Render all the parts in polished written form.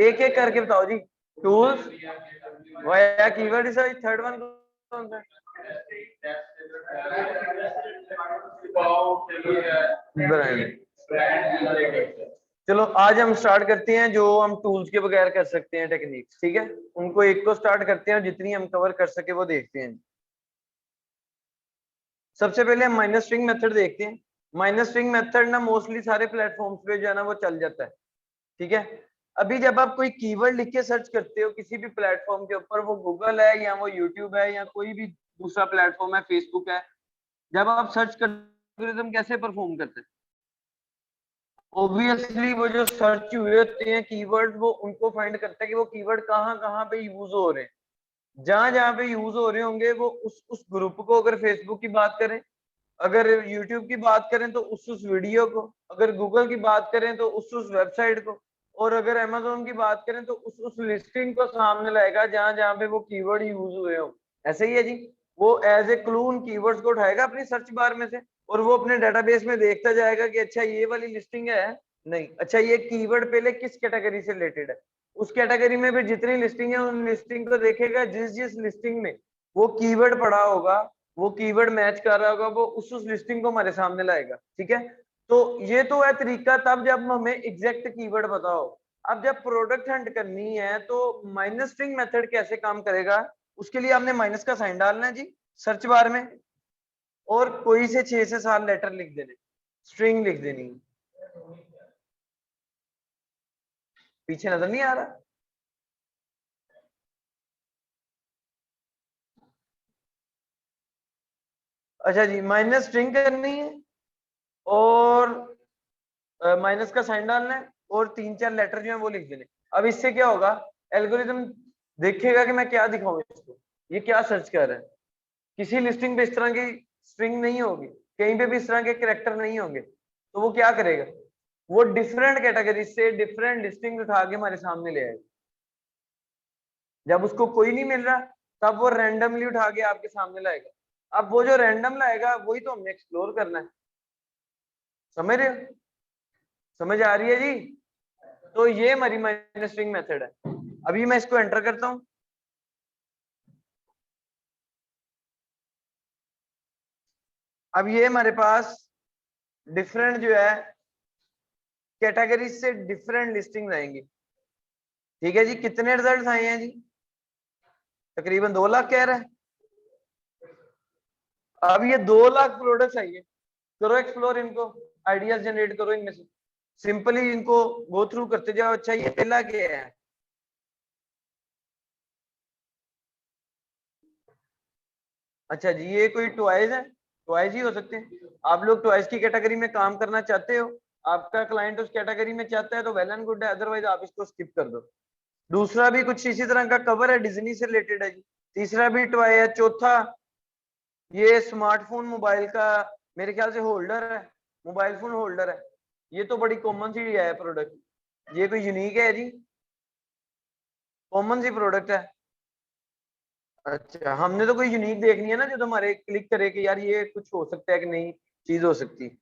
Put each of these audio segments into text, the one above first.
एक एक करके बताओ जी। Tools via keyword is third one कौन सा? ब्रांड। चलो आज हम स्टार्ट करते हैं जो हम टूल्स के बगैर कर सकते हैं टेक्निक्स, ठीक है। उनको एक को स्टार्ट करते हैं और जितनी हम कवर कर सके वो देखते हैं। सबसे पहले हम माइनस स्ट्रिंग मेथड देखते हैं। माइनस स्ट्रिंग मेथड ना मोस्टली सारे प्लेटफॉर्म्स पे जो है ना वो चल जाता है, ठीक है। अभी जब आप कोई कीवर्ड लिख के सर्च करते हो किसी भी प्लेटफॉर्म के ऊपर, वो गूगल है या वो यूट्यूब है या कोई भी दूसरा प्लेटफॉर्म है, फेसबुक है, जब आप सर्च करते हो एल्गोरिथम कैसे परफॉर्म करते हैं? ऑब्वियसली वो जो सर्च हुए होते हैं कीवर्ड, वो उनको फाइंड करता है कि वो कीवर्ड कहाँ कहाँ पे यूज हो रहे हैं। जहां जहां पे यूज हो रहे होंगे वो उस ग्रुप को, अगर फेसबुक की बात करें, अगर यूट्यूब की बात करें तो उस वीडियो को, अगर गूगल की बात करें तो उस वेबसाइट को, और अगर अमेजोन की बात करें तो उस लिस्टिंग को सामने लाएगा जहां जहां पे वो कीवर्ड यूज हुए हो। ऐसे ही है जी। वो एज ए क्लू उन कीवर्ड्स को उठाएगा अपनी सर्च बार में से, और वो अपने डेटाबेस में देखता जाएगा कि अच्छा ये वाली लिस्टिंग है, नहीं अच्छा ये कीवर्ड पहले किस कैटेगरी से रिलेटेड है। उस कैटेगरी में भी जितनी लिस्टिंग है उन लिस्टिंग को देखेगा, जिस जिस लिस्टिंग में वो कीवर्ड पड़ा होगा, वो कीवर्ड मैच कर रहा होगा, वो उस लिस्टिंग को हमारे सामने लाएगा, ठीक है। तो ये तो है तरीका तब जब हमें एग्जैक्ट कीवर्ड पता हो। अब जब प्रोडक्ट हंट करनी है तो माइनस स्ट्रिंग मेथड कैसे काम करेगा? उसके लिए आपने माइनस का साइन डालना है जी सर्च बार में, और कोई से 6 से 7 लेटर लिख देने, स्ट्रिंग लिख देनी। पीछे नजर नहीं आ रहा? अच्छा जी, माइनस स्ट्रिंग करनी है और माइनस का साइन डालना है और 3-4 लेटर जो है वो लिख देने। अब इससे क्या होगा, एल्गोरिथम देखेगा कि मैं क्या दिखाऊं इसको, ये क्या सर्च कर रहा है। किसी लिस्टिंग पे इस तरह की स्ट्रिंग नहीं होगी, कहीं पे भी इस तरह के कैरेक्टर नहीं होंगे, तो वो क्या करेगा, वो डिफरेंट कैटेगरी से डिफरेंट लिस्टिंग उठा के हमारे सामने ले आएगा। जब उसको कोई नहीं मिल रहा तब वो रैंडमली उठा के आपके सामने लाएगा। अब वो जो रैंडम लाएगा वही तो हमने एक्सप्लोर करना है। समझ रहे हो? समझ आ रही है जी? तो ये हमारी माइनस स्ट्रिंग मेथड है। अभी मैं इसको एंटर करता हूं। अब ये हमारे पास डिफरेंट जो है कैटेगरी से डिफरेंट लिस्टिंग आएंगी, ठीक है जी। कितने रिजल्ट आए हैं जी? तकरीबन 2 लाख कह रहा है। अब ये 2 लाख प्रोडक्ट्स आइए, करो एक्सप्लोर इनको, आइडियाज जनरेट करो इनमें से। सिंपली इनको गो थ्रू करते जाओ। अच्छा ये पहला क्या है? अच्छा जी, ये कोई टॉयज है? टॉयज ही हो सकते हैं। आप लोग टॉयज की कैटेगरी में काम करना चाहते हो, आपका क्लाइंट उस कैटेगरी में चाहता है तो वेल एंड गुड है, अदरवाइज आप इसको स्किप कर दो। दूसरा भी कुछ इसी तरह का कवर है, डिज्नी से रिलेटेड है जी। तीसरा भी टॉय है। चौथा ये स्मार्टफोन मोबाइल का मेरे ख्याल से होल्डर है, मोबाइल फोन होल्डर है। ये तो बड़ी कॉमन सी है प्रोडक्ट, ये कोई यूनिक है जी? कॉमन सी प्रोडक्ट है। अच्छा, हमने तो कोई यूनिक देखनी है ना जो हमारे क्लिक करे कि यार ये कुछ हो सकता है कि नई चीज हो सकती है।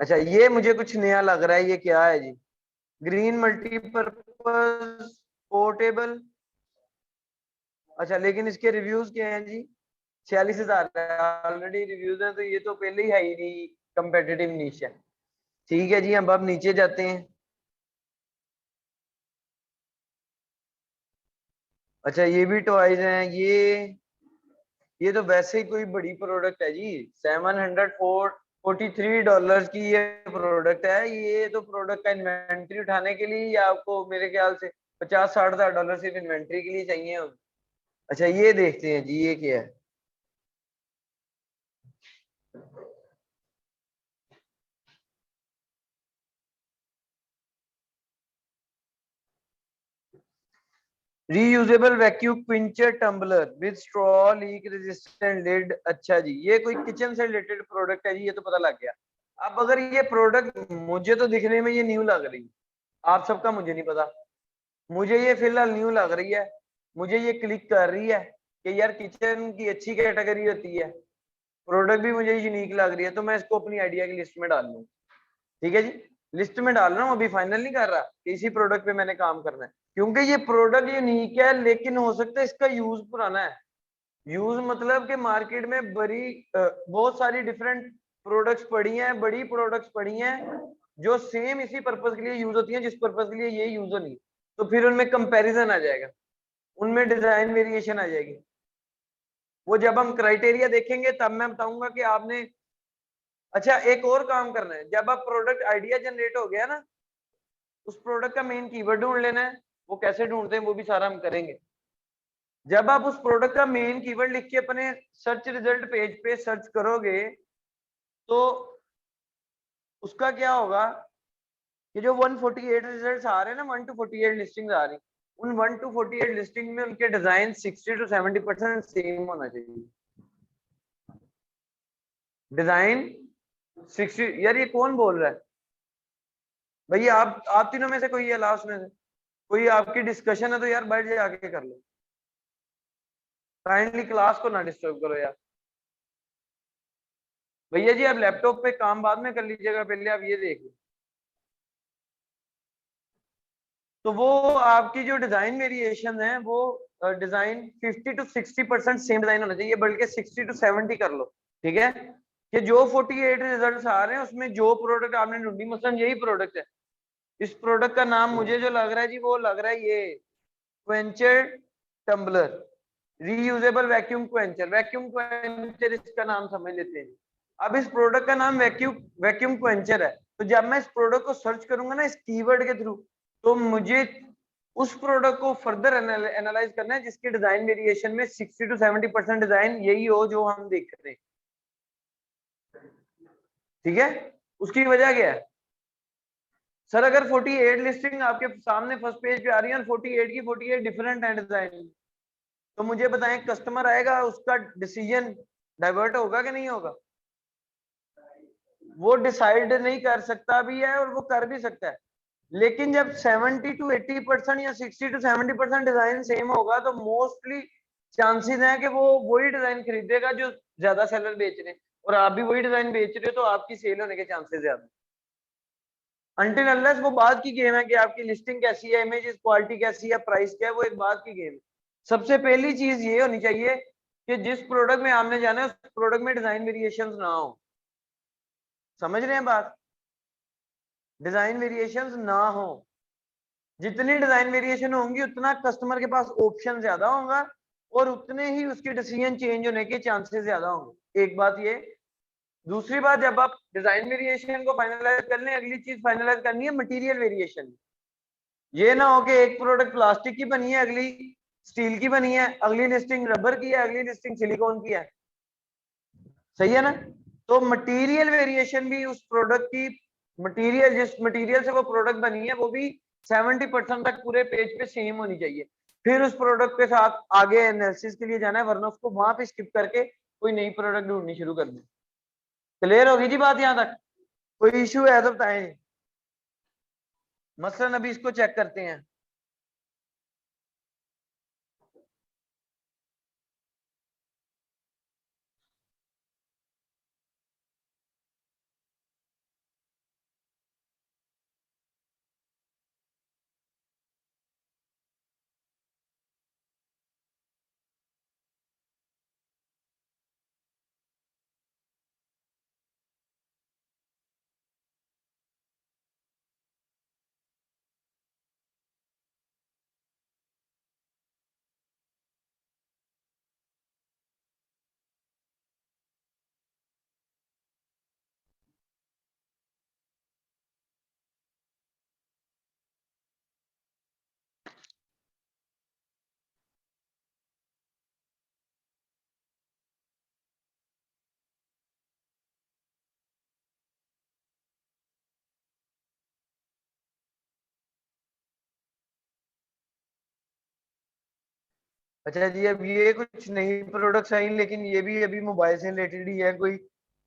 अच्छा ये मुझे कुछ नया लग रहा है, ये क्या है जी? Green multipurpose portable. अच्छा लेकिन इसके रिव्यूज क्या हैं जी? 46,000 ऑलरेडी रिव्यूज हैं, तो ये तो पहले ही हाई नहीं कंपेटिटिव नीश है। ठीक है जी, अब नीचे जाते हैं। अच्छा ये भी टॉयज हैं। ये तो वैसे ही कोई बड़ी प्रोडक्ट है जी। $743 की ये प्रोडक्ट है। ये तो प्रोडक्ट का इन्वेंट्री उठाने के लिए या आपको मेरे ख्याल से 50-60,000 सिर्फ इन्वेंट्री के लिए चाहिए होंगे। अच्छा ये देखते हैं जी, ये क्या है? Reusable vacuum quencher tumbler with straw leak resistant lid. अच्छा जी, ये कोई किचन से रिलेटेड प्रोडक्ट है जी, ये तो पता लग गया। अब अगर ये प्रोडक्ट मुझे तो दिखने में ये न्यू लग रही है, आप सबका मुझे नहीं पता, मुझे ये फिलहाल न्यू लग रही है। मुझे ये क्लिक कर रही है कि यार किचन की अच्छी कैटेगरी होती है, प्रोडक्ट भी मुझे यूनिक लग रही है, तो मैं इसको अपनी आइडिया की लिस्ट में डाल लूँ। ठीक है जी। लिस्ट में डाल रहा हूँ, अभी फाइनल नहीं कर रहा कि इसी प्रोडक्ट पे मैंने काम करना है, क्योंकि ये प्रोडक्ट यूनिक है, लेकिन हो सकता है इसका यूज पुराना है। यूज मतलब कि मार्केट में बड़ी बहुत सारी डिफरेंट प्रोडक्ट्स पड़ी हैं, बड़ी प्रोडक्ट्स पड़ी हैं जो सेम इसी पर्पज के लिए यूज होती हैं जिस पर्पज के लिए ये यूज हो नहीं, तो फिर उनमें कंपैरिजन आ जाएगा, उनमें डिजाइन वेरिएशन आ जाएगी। वो जब हम क्राइटेरिया देखेंगे तब मैं बताऊंगा कि आपने, अच्छा एक और काम करना है, जब आप प्रोडक्ट आइडिया जनरेट हो गया ना, उस प्रोडक्ट का मेन कीवर्ड ढूंढ लेना है। वो कैसे ढूंढते हैं वो भी सारा हम करेंगे। जब आप उस प्रोडक्ट का मेन कीवर्ड लिख के अपने सर्च रिजल्ट पेज पे सर्च करोगे तो उसका क्या होगा कि जो 148 रिजल्ट्स आ रहे हैं ना, 1 to 48 लिस्टिंग आ रही, उन 1 to 48 लिस्टिंग में उनके डिजाइन 60 to 70% सेम होना चाहिए। डिजाइन 60, यार ये कौन बोल रहा है भैया? आप तीनों में से कोई है लास्ट में से? कोई आपकी डिस्कशन है तो यार बैठ जाके कर लो, काइंडली क्लास को ना डिस्टर्ब करो यार। भैया जी आप लैपटॉप पे काम बाद में कर लीजिएगा, पहले आप ये देखिए। तो वो आपकी जो डिजाइन वेरिएशन है वो डिजाइन 50 to 60% सेम डिजाइन होना चाहिए, बल्कि 60 to 70 कर लो, ठीक है? कि जो 48 रिजल्ट्स आ रहे हैं उसमें जो प्रोडक्ट आपने ढूंढी, मसलन यही प्रोडक्ट है, इस प्रोडक्ट का नाम मुझे जो लग रहा है जी वो लग रहा है ये quencher tumbler, reusable vacuum quencher, vacuum quencher इसका नाम समझ लेते हैं। अब इस प्रोडक्ट का नाम वैक्यूम वैक्यूम क्वेंचर है, तो जब मैं इस प्रोडक्ट को सर्च करूंगा ना इस कीवर्ड के थ्रू, तो मुझे उस प्रोडक्ट को फर्दर एनालाइज करना है जिसके डिजाइन वेरिएशन में 60 to 70% डिजाइन यही हो जो हम देख रहे हैं, ठीक है? उसकी वजह क्या है सर? अगर 48 लिस्टिंग आपके सामने फर्स्ट पेज पे आ रही है और 48 की 48 डिफरेंट है डिजाइन, तो मुझे बताएं कस्टमर आएगा उसका डिसीजन डाइवर्ट होगा कि नहीं होगा? वो डिसाइड नहीं कर सकता भी है और वो कर भी सकता है, लेकिन जब 70 to 80% या 60 to 70% डिजाइन सेम होगा तो मोस्टली चांसेस हैं कि वो वही डिजाइन खरीदेगा जो ज्यादा सेलर बेच रहे हैं, और आप भी वही डिजाइन बेच रहे हो तो आपकी सेल होने के चांसेस ज्यादा। अनटिल अनलेस वो बात की गेम है कि आपकी लिस्टिंग कैसी है, इमेजेस क्वालिटी कैसी है, प्राइस क्या है, वो एक बात की गेम है। सबसे पहली चीज ये होनी चाहिए कि जिस प्रोडक्ट में आपने जाना है उस प्रोडक्ट में डिजाइन वेरिएशंस ना हो। समझ रहे हैं बात? डिजाइन वेरिएशंस ना हो, जितनी डिजाइन वेरिएशन होंगी उतना कस्टमर के पास ऑप्शन ज्यादा होगा और उतने ही उसके डिसीजन चेंज होने के चांसेस ज्यादा होंगे। एक बात ये। दूसरी बात, जब आप डिजाइन वेरिएशन को फाइनलाइज कर लें, अगली चीज फाइनलाइज करनी है मटेरियल वेरिएशन। ये ना हो कि एक प्रोडक्ट प्लास्टिक की बनी है, अगली स्टील की बनी है, अगली लिस्टिंग रबर की है, अगली लिस्टिंग सिलिकॉन की है। सही है ना? तो मटेरियल वेरिएशन भी उस प्रोडक्ट की, मटेरियल जिस मटेरियल से वो प्रोडक्ट बनी है वो भी 70% तक पूरे पेज पे सेम होनी चाहिए। फिर उस प्रोडक्ट के साथ आगे एनालिसिस के लिए जाना है, वरना उसको वहां पे स्किप करके कोई नई प्रोडक्ट ढूंढनी शुरू कर दी। क्लियर होगी जी बात यहाँ तक? कोई इशू है तो बताएं। मसलन अभी इसको चेक करते हैं। अच्छा जी, अब ये कुछ नई प्रोडक्ट्स आई, लेकिन ये भी अभी मोबाइल से रिलेटेड ही है। कोई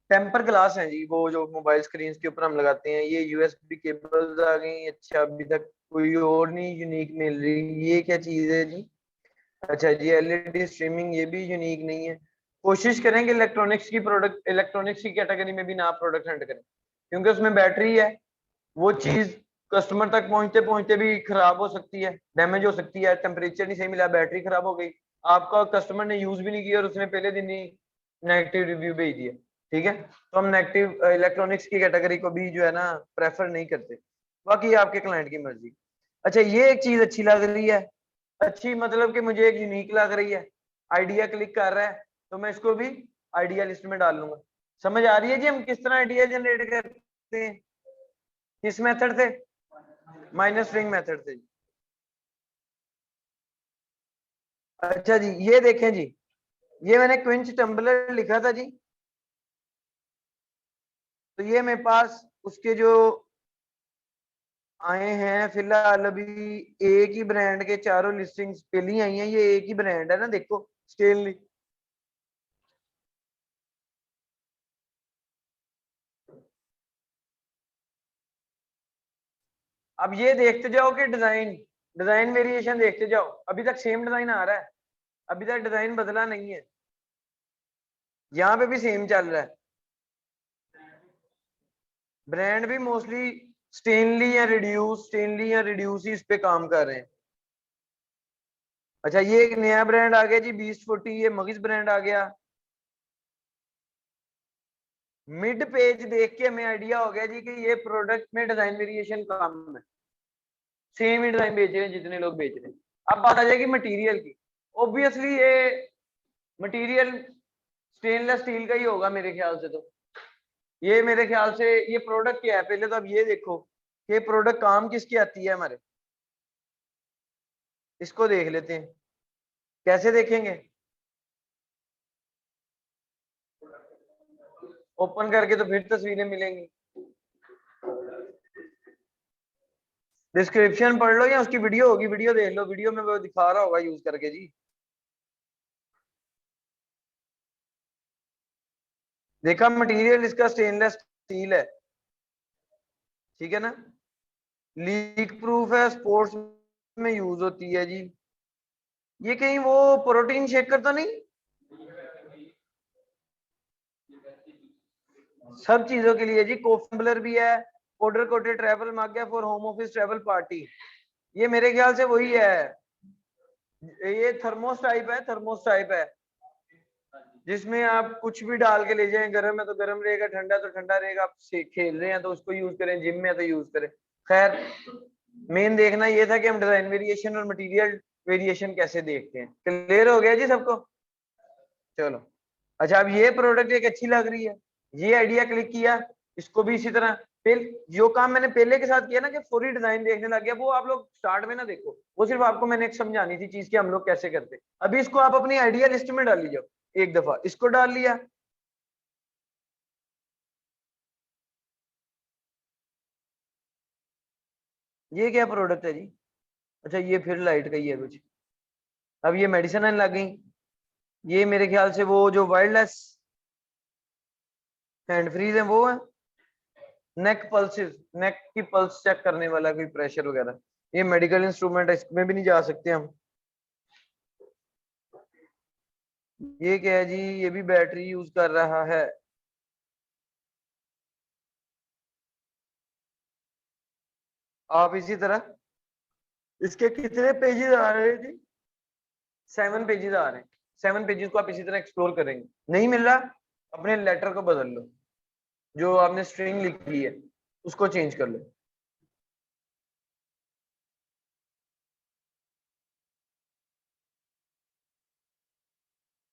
टेम्पर ग्लास है जी, वो जो मोबाइल स्क्रीन के ऊपर हम लगाते हैं, ये यूएसबी केबल्स आ गई। अच्छा, अभी तक कोई और नहीं यूनिक मिल रही, ये क्या चीज है जी? अच्छा जी, एलईडी स्ट्रीमिंग, ये भी यूनिक नहीं है। कोशिश करेंगे इलेक्ट्रॉनिक्स की प्रोडक्ट, इलेक्ट्रॉनिक्स की कैटेगरी में भी ना प्रोडक्ट हंट करें, क्योंकि उसमें बैटरी है, वो चीज कस्टमर तक पहुंचते पहुंचते भी खराब हो सकती है, डैमेज हो सकती है, टेम्परेचर नहीं सही मिला, बैटरी खराब हो गई, आपका कस्टमर ने यूज भी नहीं किया और उसने पहले दिन ही नेगेटिव रिव्यू भेज दिया। ठीक है, तो हम नेगेटिव इलेक्ट्रॉनिक्स की कैटेगरी को भी जो है ना प्रेफर नहीं करते। बाकी आपके क्लाइंट की मर्जी। अच्छा, ये एक चीज अच्छी लग रही है, अच्छी मतलब कि मुझे एक यूनिक लग रही है, आइडिया क्लिक कर रहा है, तो मैं इसको भी आइडिया लिस्ट में डाल लूंगा। समझ आ रही है जी हम किस तरह आइडिया जनरेट करते हैं? किस मेथड से? माइनस स्ट्रिंग मेथड से। अच्छा जी, ये देखें जी, ये मैंने क्विंच टम्बलर लिखा था जी, तो ये मेरे पास उसके जो आए हैं फिलहाल अभी एक ही ब्रांड के चारों लिस्टिंग्स पहली आई हैं, ये एक ही ब्रांड है ना, देखो स्टेनली। अब ये देखते जाओ कि डिजाइन डिजाइन वेरिएशन देखते जाओ, अभी तक सेम डिजाइन आ रहा है, अभी तक डिजाइन बदला नहीं है, यहाँ पे भी सेम चल रहा है। ब्रांड भी मोस्टली स्टेनली या रिड्यूस ही इस पे काम कर रहे हैं। अच्छा, ये एक नया ब्रांड आ गया जी, 2040, ये मगिज ब्रांड आ गया। मिड पेज देख के हमें आइडिया हो गया जी कि ये प्रोडक्ट में डिजाइन वेरिएशन कम है, सेम ही डिजाइन बेच रहे हैं जितने लोग बेच रहे हैं। अब बात आ जाएगी मटेरियल की। ऑब्वियसली ये मटेरियल स्टेनलेस स्टील का ही होगा मेरे ख्याल से, तो ये मेरे ख्याल से ये प्रोडक्ट क्या है, पहले तो अब ये देखो कि प्रोडक्ट काम किसकी आती है हमारे, इसको देख लेते हैं। कैसे देखेंगे? ओपन करके तो फिर तस्वीरें मिलेंगी। डिस्क्रिप्शन पढ़ लो या उसकी वीडियो होगी, वीडियो देख लो, वीडियो में वो दिखा रहा होगा यूज करके जी। देखा, मटेरियल इसका स्टेनलेस स्टील है, ठीक है ना, लीक प्रूफ है, स्पोर्ट्स में यूज होती है जी। ये कहीं वो प्रोटीन शेकर तो नहीं? सब चीजों के लिए जी, कोफम्बलर भी है, पाउडर कोटेड ट्रैवल मग है for home office travel party, ये मेरे ख्याल से वही है। ये थर्मोस टाइप है, थर्मोस टाइप है, जिसमें आप कुछ भी डाल के ले जाएं, गर्म है तो गर्म रहेगा, ठंडा है तो ठंडा रहेगा, आप खेल रहे हैं तो उसको यूज करें, जिम में है तो यूज करें। खैर, मेन देखना ये था कि हम डिजाइन वेरिएशन और मटेरियल वेरिएशन कैसे देखते हैं। क्लियर हो गया जी सबको? चलो, अच्छा, अब ये प्रोडक्ट एक अच्छी लग रही है, ये आइडिया क्लिक किया, इसको भी इसी तरह पहले जो काम मैंने पहले के साथ किया ना कि पूरी डिजाइन देखने लग गया, वो आप लोग स्टार्ट में ना देखो, वो सिर्फ आपको मैंने एक समझानी थी चीज कि हम लोग कैसे करते। अभी इसको आप अपनी आइडिया लिस्ट में डाल लीजिए, एक दफा इसको डाल लिया। ये क्या प्रोडक्ट है जी? अच्छा, ये फिर लाइट का ही है कुछ। अब ये मेडिसिन आने लग गई, ये मेरे ख्याल से वो जो वायरलेस हैंड फ्रीज है वो है। नेक पल्सेस, नेक की पल्स चेक करने वाला कोई प्रेशर वगैरह, ये मेडिकल इंस्ट्रूमेंट है, इसमें भी नहीं जा सकते हम। ये क्या है जी? ये भी बैटरी यूज कर रहा है। आप इसी तरह इसके कितने पेजेस आ रहे हैं जी? 7 पेजेस आ रहे हैं। 7 पेजेस को आप इसी तरह एक्सप्लोर करेंगे, नहीं मिल रहा, अपने लेटर को बदल लो, जो आपने स्ट्रिंग लिखी है उसको चेंज कर लो।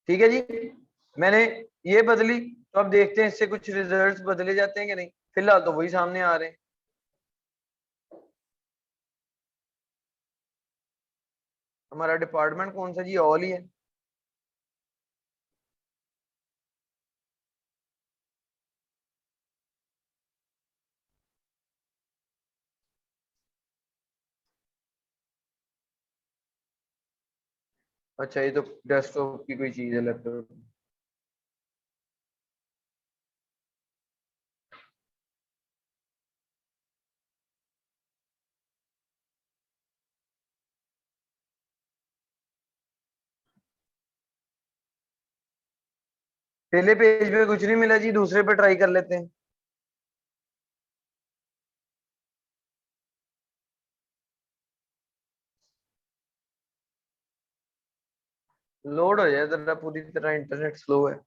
ठीक है जी, मैंने ये बदली, तो अब देखते हैं इससे कुछ रिजल्ट्स बदले जाते हैं कि नहीं। फिलहाल तो वही सामने आ रहे हैं। हमारा डिपार्टमेंट कौन सा जी? ऑल ही है। अच्छा, ये तो डेस्कटॉप की कोई चीज है, लैपटॉप। पहले पेज पे कुछ नहीं मिला जी, दूसरे पे ट्राई कर लेते हैं। लोड हो जाए जरा, पूरी तरह इंटरनेट स्लो है।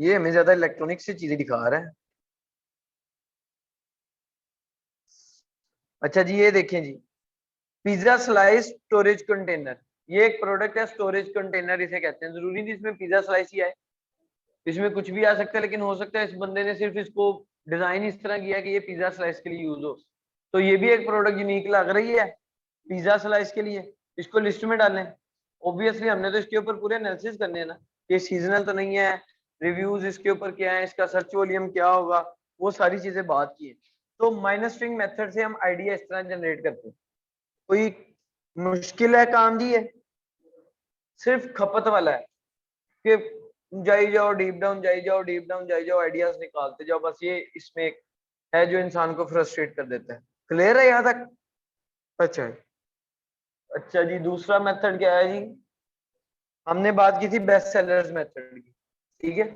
ये हमें ज्यादा इलेक्ट्रॉनिक से चीजें दिखा रहा है। अच्छा जी, ये देखें जी, पिज्जा स्लाइस स्टोरेज कंटेनर। ये एक प्रोडक्ट है, स्टोरेज कंटेनर इसे कहते हैं। जरूरी नहीं इसमें पिज्जा स्लाइस ही आए, इसमें कुछ भी आ सकता है, लेकिन हो सकता है इस बंदे ने सिर्फ इसको डिजाइन इस तरह किया कि ये पिज्जा स्लाइस के लिए यूज हो। तो ये भी एक प्रोडक्ट यूनिक लग रही है पिज्जा स्लाइस के लिए, इसको लिस्ट में डालें। ऑब्वियसली हमने तो इसके ऊपर पूरे एनालिसिस करने हैं ना, ये सीजनल तो नहीं है, रिव्यूज इसके ऊपर क्या है, इसका सर्च वॉल्यूम क्या होगा, वो सारी चीजें बात की है। तो माइनस स्ट्रिंग मेथड से हम आइडिया इस तरह जनरेट करते हैं। कोई मुश्किल है काम जी? है सिर्फ खपत वाला है कि जाई जाओ डीप डाउन, जाई जाओ डीप डाउन, जाई जाओ आइडियाज निकालते जाओ, बस ये इसमें है जो इंसान को फ्रस्ट्रेट कर देता है। क्लियर है यहाँ तक? अच्छा है। अच्छा जी, दूसरा मेथड क्या है जी? हमने बात की थी बेस्ट सेलर्स मेथड की, ठीक है।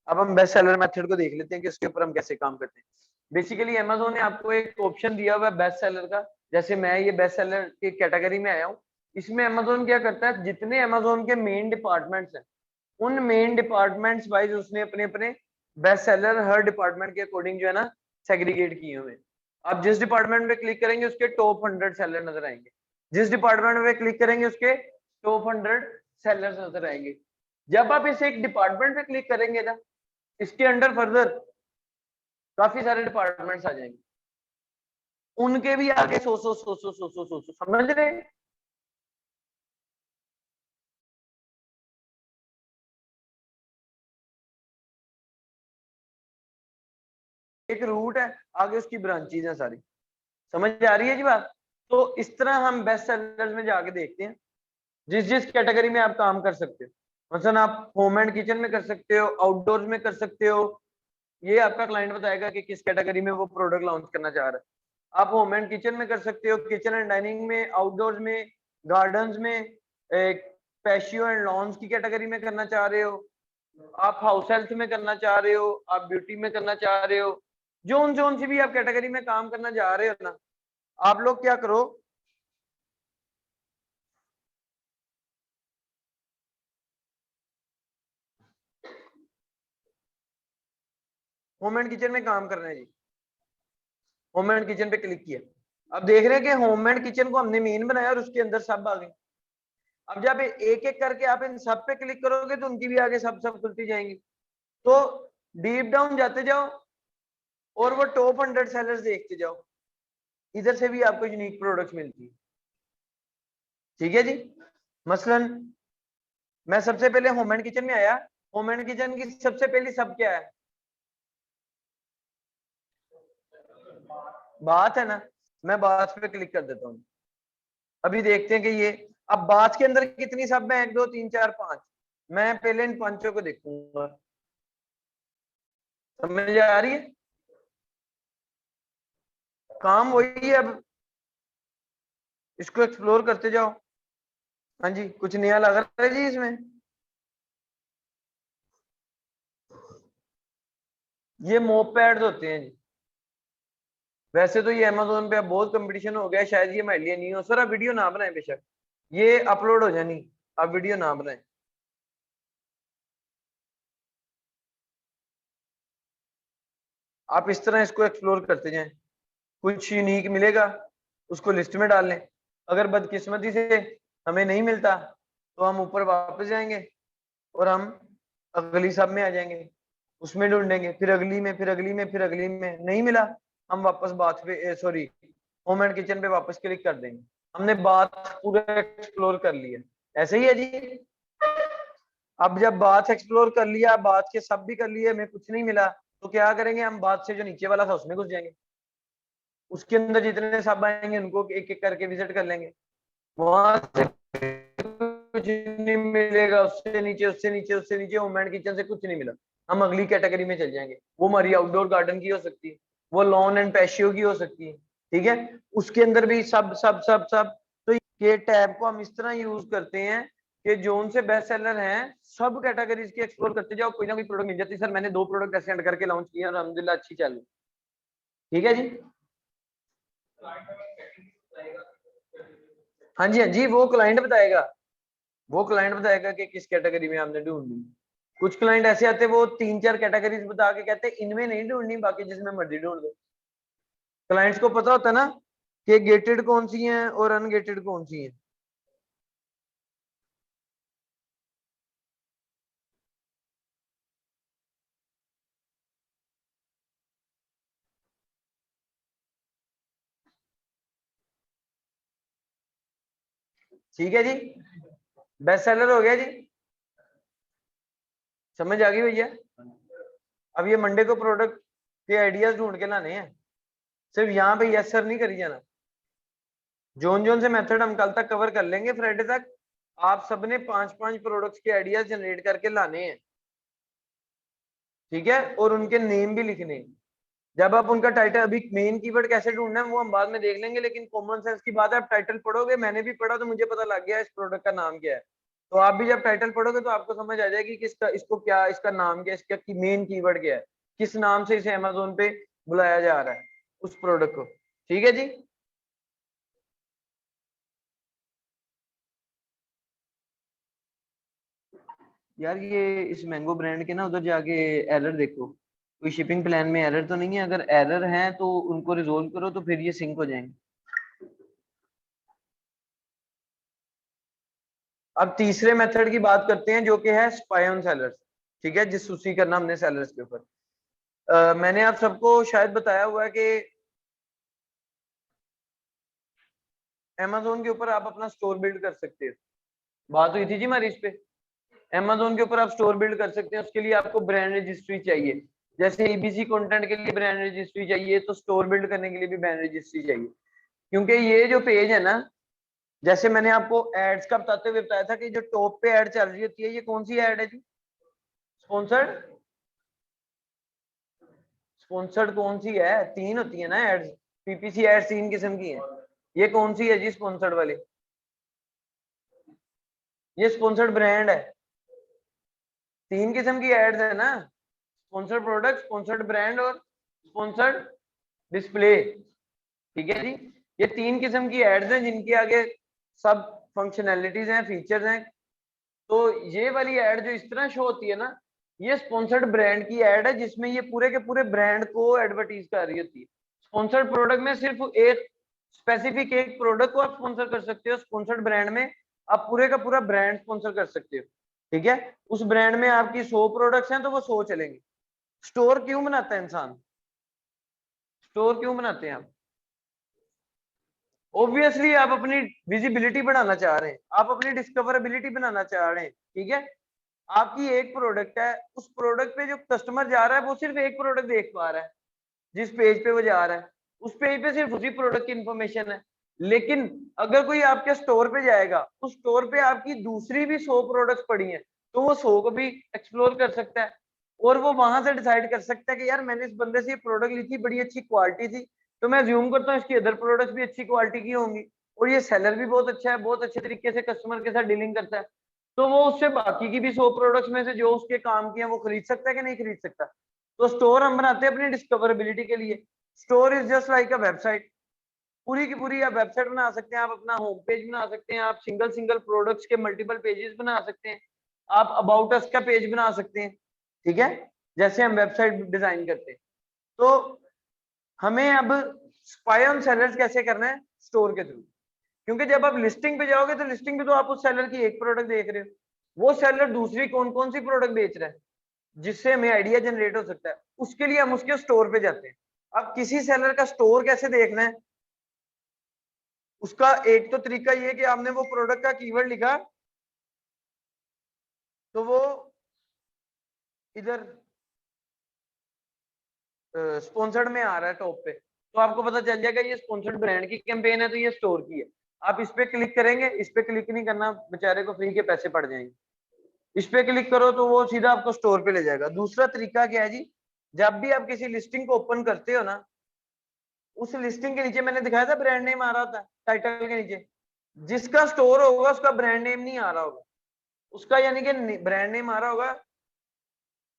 अब हम बेस्ट सेलर मेथड को देख लेते हैं कि उसके ऊपर हम कैसे काम करते हैं। बेसिकली अमेजोन ने आपको एक ऑप्शन दिया हुआ है बेस्ट सेलर का। जैसे मैं ये बेस्ट सेलर की कैटेगरी में आया हूँ। इसमें अमेजोन क्या करता है, जितने अमेजोन के मेन डिपार्टमेंट्स हैं, उन मेन डिपार्टमेंट्स वाइज उसने अपने अपने बेस्ट सेलर हर डिपार्टमेंट के अकॉर्डिंग जो है ना सेग्रीगेट किए हुए हैं। आप जिस डिपार्टमेंट पे क्लिक करेंगे उसके टॉप 100 सेलर नजर आएंगे, जिस डिपार्टमेंट पे क्लिक करेंगे उसके टॉप 100 सेलर्स नजर आएंगे। जब आप इस एक डिपार्टमेंट पे क्लिक करेंगे ना, इसके अंडर फर्दर काफी सारे डिपार्टमेंट्स आ जाएंगे, उनके भी आगे सौ समझ रहे हैं? एक रूट है, आगे उसकी ब्रांचेज है सारी। समझ आ रही है जी बात? तो इस तरह हम बेस्ट सेलर्स में जाके देखते हैं जिस जिस कैटेगरी में आप काम कर सकते हो। मतलब आप होम एंड किचन में कर सकते हो, आउटडोर में कर सकते हो, ये आपका क्लाइंट बताएगा कि किस कैटेगरी में वो प्रोडक्ट लॉन्च करना चाह रहा है। आप होम एंड किचन में कर सकते हो, किचन एंड डाइनिंग में, आउटडोर्स में, गार्डन्स में, एक पैशियो एंड लॉन्स की कैटेगरी में करना चाह रहे हो, आप हाउस हेल्थ में करना चाह रहे हो, आप ब्यूटी में करना चाह रहे हो, जोन जोन सी भी आप कैटेगरी में काम करना चाह रहे हो ना, आप लोग क्या करो, होम एंड किचन में काम करना है जी। होम एंड किचन पे क्लिक किया, अब देख रहे हैं कि होम एंड किचन को हमने मेन बनाया और उसके अंदर सब आ गए। अब जब एक एक करके आप इन सब पे क्लिक करोगे तो उनकी भी आगे सब सब खुलती जाएंगी। तो डीप डाउन जाते जाओ और वो टॉप 100 सेलर्स देखते जाओ, इधर से भी आपको यूनिक प्रोडक्ट्स मिलती है। ठीक है जी। मसलन मैं सबसे पहले होम एंड किचन में आया, होम एंड किचन की सबसे पहली सब क्या है? बात है ना, मैं बात पे क्लिक कर देता हूँ। अभी देखते हैं कि ये, अब बात के अंदर कितनी सब है, 1 2 3 4 5। मैं पहले इन पांचों को देखूंगा। समझ आ रही है? काम वही है, अब इसको एक्सप्लोर करते जाओ। हाँ जी, कुछ नया लग रहा है जी इसमें? ये मोप पैड्स होते हैं जी। वैसे तो ये अमेजोन पे अब बहुत कंपटीशन हो गया है, शायद ये हमारे लिए नहीं हो। सर आप वीडियो ना बनाए बेशक, ये अपलोड हो जानी, आप वीडियो ना बनाए। आप इस तरह इसको एक्सप्लोर करते जाएं, कुछ यूनिक मिलेगा उसको लिस्ट में डाल लें। अगर बदकिस्मती से हमें नहीं मिलता तो हम ऊपर वापस जाएंगे और हम अगली सब में आ जाएंगे, उसमें ढूंढेंगे, फिर अगली में, फिर अगली में, फिर अगली में। नहीं मिला, हम वापस बात पे, सॉरी, होम एंड किचन पे वापस क्लिक कर देंगे। हमने बात पूरा एक्सप्लोर कर लिया। ऐसे ही है जी। अब जब बात एक्सप्लोर कर लिया, बात के सब भी कर लिए, हमें कुछ नहीं मिला, तो क्या करेंगे, हम बात से जो नीचे वाला था उसमें घुस जाएंगे, उसके अंदर जितने सब आएंगे उनको एक एक करके विजिट कर लेंगे। वहां से कुछ नहीं मिलेगा, उससे नीचे, उससे नीचे, उससे नीचे, होम एंड किचन से कुछ नहीं मिला, हम अगली कैटेगरी में चल जाएंगे। वो हमारी आउटडोर गार्डन की हो सकती है, वो लॉन एंड पैशियो की हो सकती है, ठीक है। उसके अंदर भी सब सब सब सब। तो के टैब को हम इस तरह यूज करते हैं कि जोन से बेस्ट सेलर हैं सब कैटेगरीज की एक्सप्लोर करते जाओ, कोई ना कोई प्रोडक्ट मिल जाती है। सर मैंने 2 प्रोडक्ट ऐसे ऐड करके लॉन्च किए और अल्हम्दुलिल्लाह अच्छी चल रही। ठीक है जी, हाँ जी हाँ जी, वो क्लाइंट बताएगा, वो क्लाइंट बताएगा कि किस कैटेगरी में आपने ढूंढनी। कुछ क्लाइंट ऐसे आते हैं वो 3-4 कैटेगरीज बता के कहते हैं इनमें नहीं ढूंढनी, बाकी जिसमें मर्जी ढूंढ दो। क्लाइंट्स को पता होता है ना कि गेटेड कौन सी है और अनगेटेड कौन सी है। ठीक है जी, बेस्ट सेलर हो गया जी, समझ आ गई भैया। अब ये मंडे को प्रोडक्ट के आइडियाज ढूंढ के लाने हैं, सिर्फ यहाँ पे यस सर नहीं करी जाना। जोन जोन से मेथड हम कल तक कवर कर लेंगे, फ्राइडे तक आप सबने 5-5 प्रोडक्ट्स के आइडियाज जनरेट करके लाने हैं। ठीक है, और उनके नेम भी लिखने हैं। जब आप उनका टाइटल, अभी मेन कीवर्ड कैसे ढूंढना है वो हम बाद में देख लेंगे, लेकिन कॉमन सेंस की बात है, आप टाइटल पढ़ोगे, मैंने भी पढ़ा तो मुझे पता लग गया इस प्रोडक्ट का नाम क्या है। तो आप भी जब टाइटल पढ़ोगे तो आपको समझ आ जाएगी कि इसका, इसको क्या, इसका नाम क्या है, इसका मेन कीवर्ड क्या है, किस नाम से इसे अमेजोन पे बुलाया जा रहा है उस प्रोडक्ट को। ठीक है जी, यार ये इस मैंगो ब्रांड के ना उधर जाके एरर देखो, कोई शिपिंग प्लान में एरर तो नहीं है। अगर एरर है तो उनको रिजोल्व करो, तो फिर ये सिंक हो जाएंगे। अब तीसरे मेथड की बात करते हैं जो कि है स्पाई ऑन सेलर्स। ठीक है, जिस सूची करना हमने सेलर्स के ऊपर। मैंने आप सबको शायद बताया हुआ है कि Amazon के ऊपर आप अपना स्टोर बिल्ड कर सकते हो। बात हुई थी जी हमारी इस पे। Amazon के ऊपर आप स्टोर बिल्ड कर सकते हैं, उसके लिए आपको ब्रांड रजिस्ट्री चाहिए। जैसे एबीसी कंटेंट के लिए ब्रांड रजिस्ट्री चाहिए, तो स्टोर बिल्ड करने के लिए भी ब्रांड रजिस्ट्री चाहिए। क्योंकि ये जो पेज है ना, जैसे मैंने आपको एड्स का बताते हुए बताया था कि जो टॉप पे ऐड चल रही होती है, ये कौन सी ऐड है जी? स्पॉन्सर्ड। स्पॉन्सर्ड कौन सी है? 3 होती है ना एड्स, पीपीसी एड्स 3 किस्म की है। ये कौन सी है जी स्पॉन्सर्ड वाली? ये स्पॉन्सर्ड ब्रांड है। 3 किस्म की एड्स है ना, स्पॉन्सर्ड प्रोडक्ट, स्पॉन्सर्ड ब्रांड और स्पॉन्सर्ड डिस्प्ले। ठीक है जी, ये 3 किस्म की एड्स हैं जिनके आगे सब फंक्शनैलिटीज हैं, फीचर्स हैं। तो ये वाली एड जो इस तरह शो होती है ना, ये स्पॉन्सर्ड ब्रांड की एड है, जिसमें ये पूरे के पूरे ब्रांड को एडवर्टीज कर रही होती है। स्पॉन्सर्ड प्रोडक्ट में सिर्फ एक स्पेसिफिक एक प्रोडक्ट को आप स्पॉन्सर कर सकते हो, स्पॉन्सर्ड ब्रांड में आप पूरे का पूरा ब्रांड स्पॉन्सर कर सकते हो। ठीक है, उस ब्रांड में आपकी 100 प्रोडक्ट्स हैं तो वो 100 चलेंगे। स्टोर क्यों बनाता है इंसान? स्टोर क्यों बनाते हैं आप? ऑब्वियसली आप अपनी विजिबिलिटी बढ़ाना चाह रहे हैं, आप अपनी डिस्कवरेबिलिटी बनाना चाह रहे हैं। ठीक है, आपकी एक प्रोडक्ट है, उस प्रोडक्ट पे जो कस्टमर जा रहा है वो सिर्फ एक प्रोडक्ट देख पा रहा है, जिस पेज पे वो जा रहा है उस पेज पे सिर्फ उसी प्रोडक्ट की इंफॉर्मेशन है। लेकिन अगर कोई आपके स्टोर पे जाएगा, उस स्टोर पे आपकी दूसरी भी 100 प्रोडक्ट्स पड़ी हैं, तो वो 100 को भी एक्सप्लोर कर सकता है, और वो वहां से डिसाइड कर सकता है कि यार मैंने इस बंदे से ये प्रोडक्ट ली थी, बड़ी अच्छी क्वालिटी थी, तो मैं ज्यूम करता हूँ इसकी अदर प्रोडक्ट्स भी अच्छी क्वालिटी की होंगी, और ये सेलर भी बहुत अच्छा है, बहुत अच्छे तरीके से कस्टमर के साथ डीलिंग करता है, तो वो उससे बाकी की भी 100 प्रोडक्ट्स में से जो उसके काम की है वो खरीद सकता है कि नहीं खरीद सकता। तो स्टोर हम बनाते हैं अपनी डिस्कवरेबिलिटी के लिए। Store is just like a website, पूरी की पूरी आप वेबसाइट बना सकते हैं, आप अपना होम पेज बना सकते हैं, आप सिंगल सिंगल प्रोडक्ट्स के मल्टीपल पेजेस बना सकते हैं, आप अबाउट अस का पेज बना सकते हैं। ठीक है, जैसे हम वेबसाइट डिजाइन करते हैं। तो हमें अब स्पाई ऑन सेलर्स कैसे करना है? स्टोर के थ्रू। क्योंकि जब आप लिस्टिंग पे जाओगे तो लिस्टिंग पे तो आप उस सेलर की एक प्रोडक्ट देख रहे हो, वो सेलर दूसरी कौन कौन सी प्रोडक्ट बेच रहा है, जिससे हमें आइडिया जनरेट हो सकता है। उसके लिए हम उसके स्टोर पे जाते हैं। अब किसी सेलर का स्टोर कैसे देखना है, उसका एक तो तरीका ये कि आपने वो प्रोडक्ट का कीवर्ड लिखा, तो वो इधर स्पॉन्सर्ड में आ रहा है टॉप पे, तो आपको पता चल जाएगा ये स्पॉन्सर्ड ब्रांड की कैंपेन है, तो ये स्टोर की है। आप इस पे क्लिक करेंगे, इस पे क्लिक नहीं करना, बेचारे को फ्री के पैसे पड़ जाएंगे। इस पे क्लिक करो तो वो सीधा आपको स्टोर पे ले जाएगा। दूसरा तरीका क्या है जी, जब भी आप किसी लिस्टिंग को ओपन करते हो ना, उस लिस्टिंग के नीचे मैंने दिखाया था ब्रांड नेम आ रहा था टाइटल के नीचे, जिसका स्टोर होगा उसका ब्रांड नेम नहीं आ रहा होगा, उसका यानी कि ब्रांड नेम आ रहा होगा,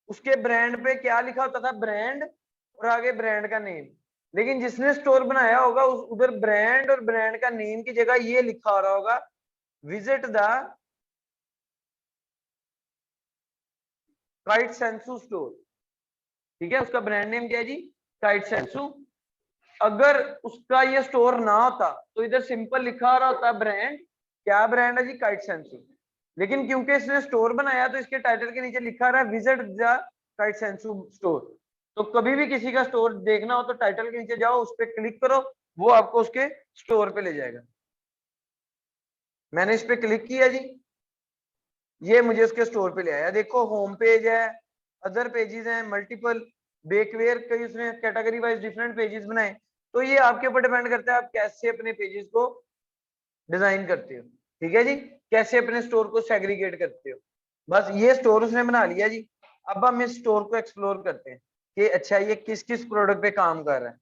उसके ब्रांड पे क्या लिखा होता था, ब्रांड और आगे ब्रांड का नेम। लेकिन जिसने स्टोर बनाया होगा उस उधर ब्रांड और ब्रांड का नेम की जगह ये लिखा हो रहा होगा, विजिट द काइट सेंसु स्टोर। ठीक है, उसका ब्रांड नेम क्या है जी, काइट सेंसु। अगर उसका ये स्टोर ना होता तो इधर सिंपल लिखा आ रहा होता ब्रांड, क्या ब्रांड है जी, काइट सेंसु। लेकिन क्योंकि इसने स्टोर बनाया तो इसके टाइटल के नीचे लिखा रहा है विजिट द काइट सेंसु स्टोर। तो कभी भी किसी का स्टोर देखना हो तो टाइटल के नीचे जाओ, उस पर क्लिक करो, वो आपको उसके स्टोर पे ले जाएगा। मैंने इस पे क्लिक किया जी, ये मुझे उसके स्टोर पे ले आया। देखो होम पेज है, अदर पेजेस हैं, मल्टीपल बेकवेयर, कई उसने कैटेगरी वाइज डिफरेंट पेजेस बनाए। तो ये आपके ऊपर डिपेंड करता है आप कैसे अपने पेजेस को डिजाइन करते हो। ठीक है जी, कैसे अपने स्टोर को सेग्रीगेट करते हो। बस ये स्टोर उसने बना लिया जी। अब हम इस स्टोर को एक्सप्लोर करते हैं कि अच्छा ये किस किस प्रोडक्ट पे काम कर रहा है।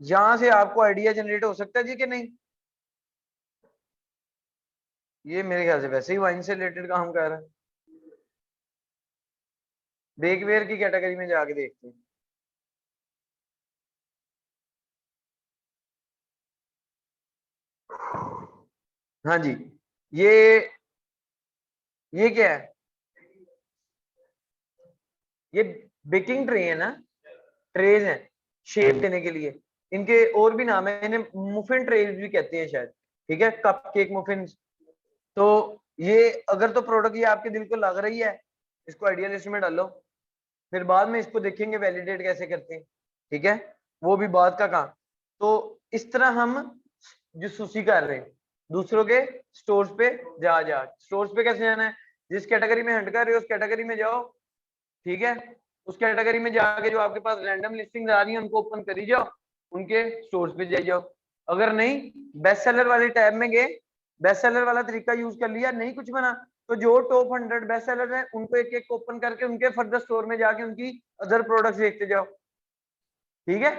यहां से आपको आइडिया जनरेट हो सकता है जी कि नहीं। ये मेरे ख्याल से वैसे ही वाइन से रिलेटेड काम कर रहा है। बेकवेयर की कैटेगरी में जाके देखते हैं। हाँ जी, ये ये क्या है, ये बेकिंग ट्रे है ना, ट्रेज हैं शेप देने के लिए। इनके और भी नाम है, इन्हें मुफिन ट्रेज भी कहते हैं शायद। ठीक है, कप केक मुफिन। तो ये अगर तो प्रोडक्ट ये आपके दिल को लग रही है, इसको आइडिया लिस्ट में डालो, फिर बाद में इसको देखेंगे वैलिडेट कैसे करते हैं। ठीक है, वो भी बाद का काम। तो इस तरह हम जासूसी कर रहे हैं दूसरों के स्टोर्स पे। जा जा स्टोर्स पे कैसे जाना है, जिस कैटेगरी में हंट कर रहे हो उस कैटेगरी में जाओ। ठीक है, उस कैटेगरी में जाके जो आपके पास रैंडम लिस्टिंग आ रही है उनको ओपन करी जाओ, उनके स्टोर्स पे जाइए जाओ। अगर नहीं, बेस्ट सेलर वाले टैब में गए, बेस्ट सेलर वाला तरीका यूज कर लिया, नहीं कुछ बना, तो जो टॉप 100 बेस्ट सेलर है उनको एक एक ओपन करके उनके फर्दर स्टोर में जाके उनकी अदर प्रोडक्ट्स देखते जाओ। ठीक है,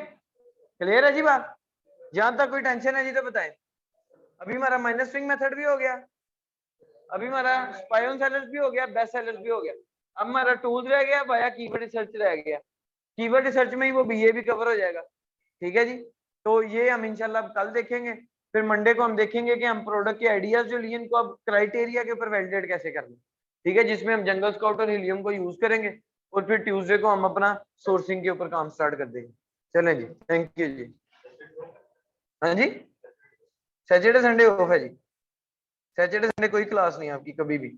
क्लियर है जी बात। जहां तक कोई टेंशन है जी तो बताएं। अभी हमारा माइनस स्विंग मेथड भी हो गया, अभी हमारा स्पाई ऑन सेलर्स भी हो गया, बेस्ट सेलर्स भी हो गया। अब हमारा टूल्स रह गया, वाया कीवर्ड रिसर्च रह गया। कीवर्ड रिसर्च में ही वो बीए भी कवर हो जाएगा। ठीक है जी, तो ये हम इंशाल्लाह कल देखेंगे। फिर मंडे को हम देखेंगे कि हम प्रोडक्ट के आइडियाज जो लिए इनको अब क्राइटेरिया के ऊपर वैलिडेट कैसे करना। ठीक है, जिसमें हम जंगल स्काउट और हीलियम को यूज करेंगे, और फिर ट्यूसडे को हम अपना सोर्सिंग के ऊपर काम स्टार्ट कर देंगे। चलें जी, थैंक यू जी। हाँ जी, सैटरडे संडे ऑफ है जी, सैटरडे संडे कोई क्लास नहीं है आपकी कभी भी।